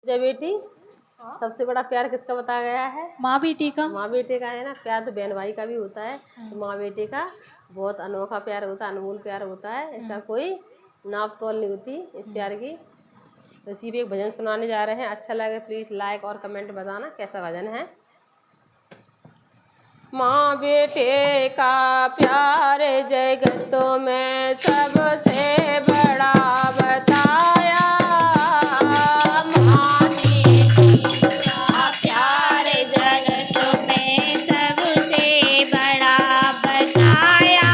जय बेटी, हाँ? सबसे बड़ा प्यार किसका बताया गया है? माँ बेटी का। माँ बेटे का है ना। प्यार तो बहन भाई का भी होता है, तो माँ बेटे का बहुत अनोखा प्यार होता है, अनमोल प्यार होता है। ऐसा कोई नाप तोल नहीं होती इस प्यार की। तो इसी पे एक भजन सुनाने जा रहे हैं। अच्छा लगे प्लीज लाइक और कमेंट बताना कैसा भजन है। माँ बेटे का प्यार जगतों में सबसे बड़ा बताया। माँ बेटी का प्यार जगतों में सबसे बड़ा बताया।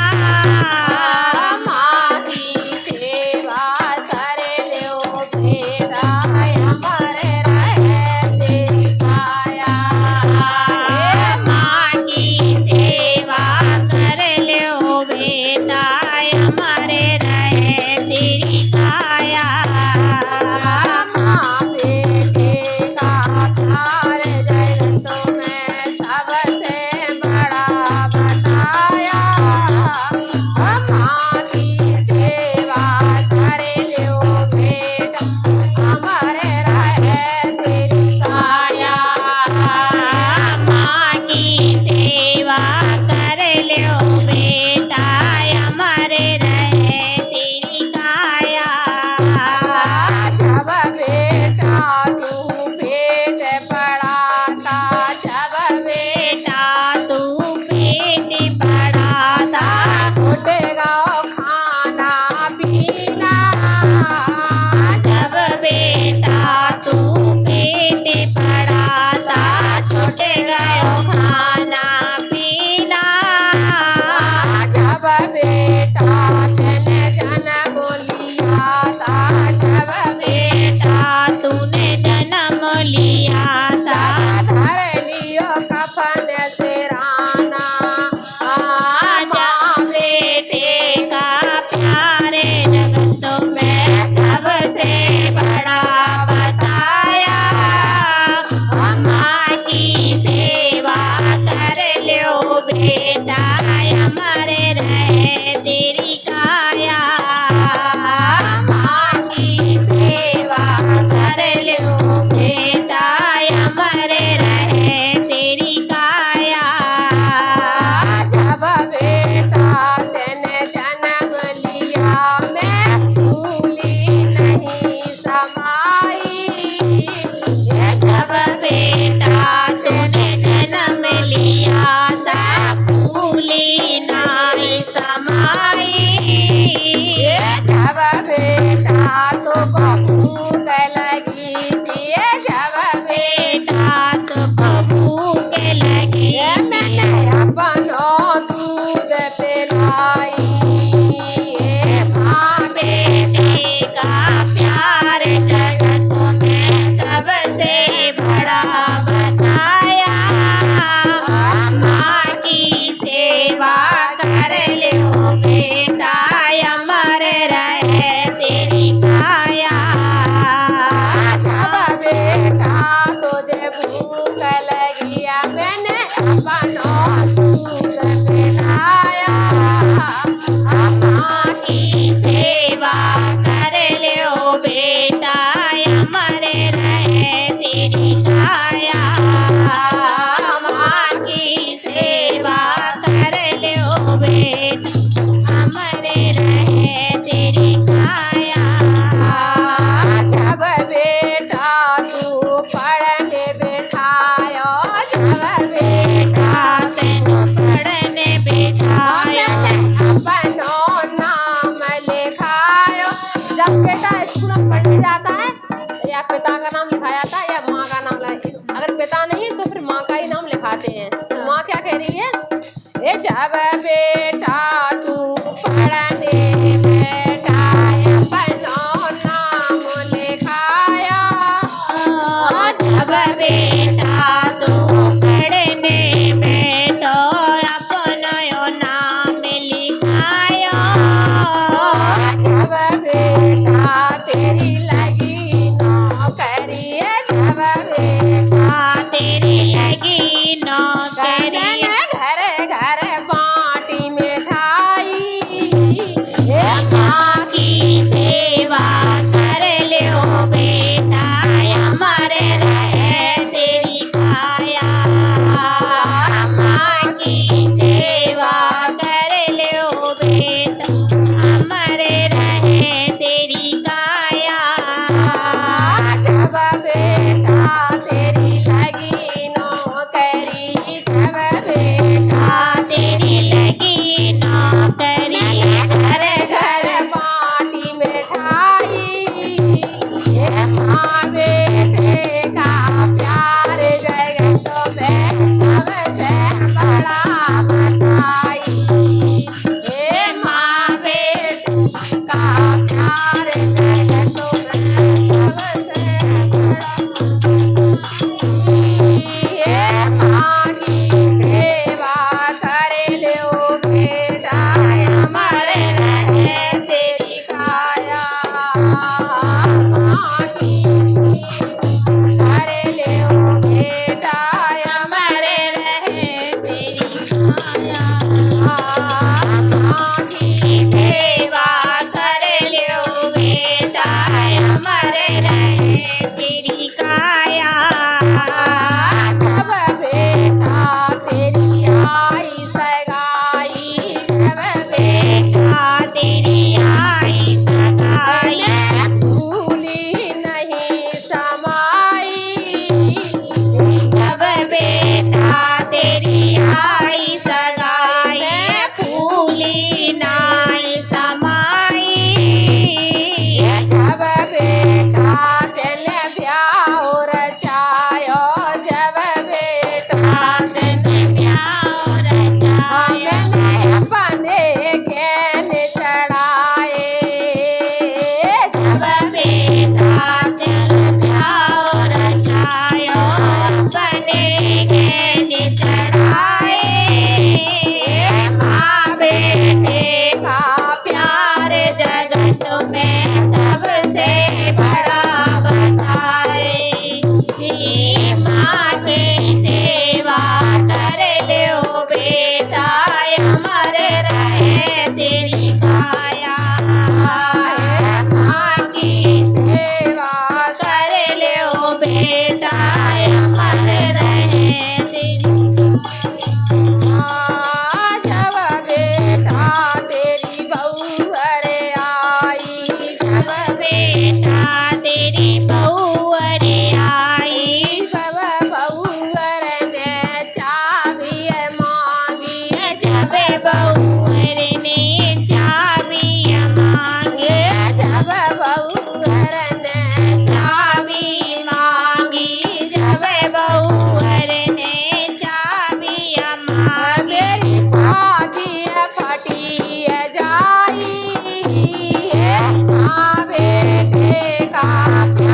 माँ की सेवा कर लो बेटा, अमर रहे तेरी काया। माँ की सेवा कर लो बेटा, अमर रहे तेरी काया। माँ बेटे का प्यार जगतों में सबसे बड़ा बताया। माँ की सेवा कर लो बेटा, अमर रहे तेरी काया। माँ की सेवा कर लो बेटा, अमर रहे तेरी काया। जब बेटा तू पेट पड़ाता, जब बेटा तू पेट पड़ाता, छूटेगा खाना पीना। जब बेटा तू पेट पड़ाता, छूटेगा खाना पीना। जब बेटा जन जन बोलिया था, जब बेटा तूने जन्म लिया था, धर लियो कफन सिराना। माँ बेटे का प्यार जगतों में सबसे बड़ा बताया। माँ की सेवा कर लो बेटा, अमर रहे तेरी काया। माँ की सेवा कर लो बेटा, अमर रहे तेरी काया। जब बेटा तेने जन्म लिया, मैं भूली नहीं समाई। जब बेटा तूने जन्म लिया था, भूली नहीं समाई। जब बेटा तुमको भूख लगी थी, जब बेटा तुमको भूख लगी, मैंने अपनो दूध पिलाई। माँ बेटे का प्यार जगतों में सबसे बड़ा बताया। माँ की सेवा कर लो बेटा, अमर रहे तेरी काया। जब बेटा तुझे भूख लगी, मैंने अपनो दूध पिलाया। माँ की सेवा कर लो बेटा, अमर रहे तेरी काया। माँ की सेवा कर लो बेटा, अमर रहे तेरी काया। जब बेटा तू पढ़ने बैठायो, जब बेटा तेनु पढ़ने बैठायो, अपनो नाम लिखायो। जब बेटा स्कूल में पढ़ने जाता है, या पिता का नाम लिखा जाता है या माँ का नाम अगर पिता नहीं तो फिर माँ का ही नाम लिखाते हैं। तो माँ क्या कह रही है? जब बेटा तू पढ़ने बैठा, अपनो नाम लिखाया। जब बेटा तू पढ़ने बैठो, अपनो नाम लिखाया। जब बेटा तेरी लगी नौकरी, जब बेटा तेरी लगी नौकरी, घर घर बाटी मिठाई। माँ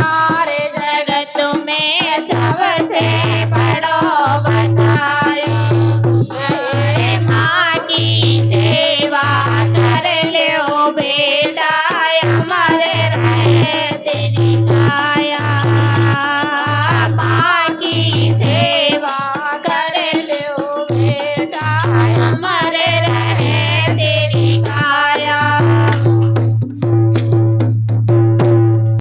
लाल